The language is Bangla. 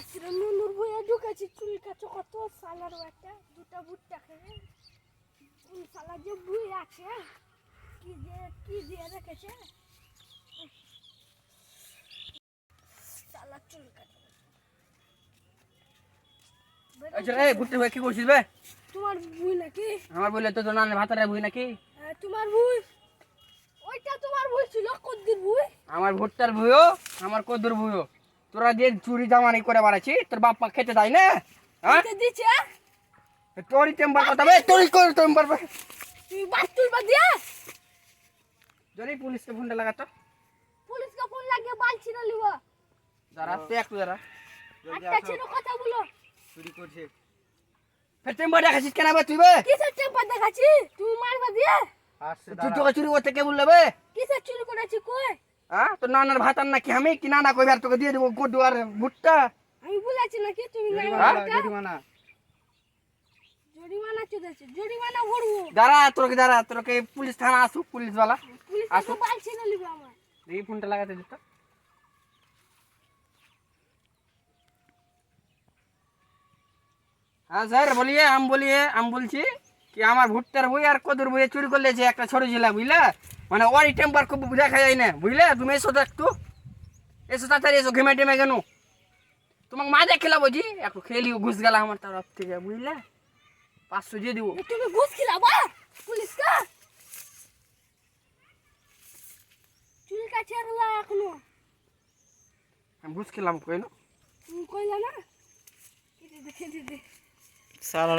আজরে নুনুর বইয়া ঢুকেছি চুল কাছে কত সালার একটা দুটা ভুট্টা খেয়ে কোন সালা যে বই আছে কি দিয়ে রেখেছে সালা চুল কাছে আচ্ছা এই ভুট্টা ভাই কি করছিস বে? তোমার বই নাকি আমার বলে তো না ভাতারে বই নাকি? তোমার বই ওইটা তোমার বই ছিল কদ্দির বই আমার ভুট্টার বইও আমার কদুর বইও তোরা যে চুরি জামানি করে বাড়াচ্ছি তোর বাপ মা খেতে দেয় না? হ্যাঁ কে দিছে তোরই টেম্বার কথা বে তোরই কর টেম্বার বে তুই বাস তুলবা দিয়া জরি পুলিশকে ফোনটা লাগাতো পুলিশকে ফোন লাগিয়ে বালছি না লিবা যারা তুই একটু যারা একটা ছিল কথা বলো চুরি করছে ফের টেম্বার দেখাচ্ছিস কেন বে তুই বে? কিসের টেম্পার দেখাচ্ছি তুই মারবা দিয়া তুই তোকে চুরি করতে কে বললে বে? কিসের চুরি করেছি কই হ্যাঁ তোর নানার ভাতার নাকি আমি কি নানা কইবার তোকে দিয়ে দেবো গড্ডু আর ভুট্টা আমি বলেছি নাকি তুমি জরিমানা জরিমানা চুদেছে জরিমানা ভরবো যারা তোকে পুলিশ থানা আসুক পুলিশ वाला পুলিশ আসো। তো বালছি না লিবা আমার দেখি ফোনটা লাগাতে দিত हाँ सर बोलिए हम बोलছি कि আমার ভুট্টার বই আর কদুর বই চুরি করলেছে একটা ছোট ছেলে বুঝলে মানে ওই টেম্পার খুব দেখা যায় না বুঝলে তুমি এসো তো একটু এসো তাড়াতাড়ি এসো ঘেমে টেমে কেন তোমাকে মাজা খেলাবো জি একটু খেলিও ঘুষ গেল আমার তরফ থেকে বুঝলে 500 দিয়ে দিব তুমি ঘুষ খিলাবা পুলিশ কা চুরি কাছে রলা এখনো আমি ঘুষ খেলাম কইলো তুমি কইলা না কেটে দে সারা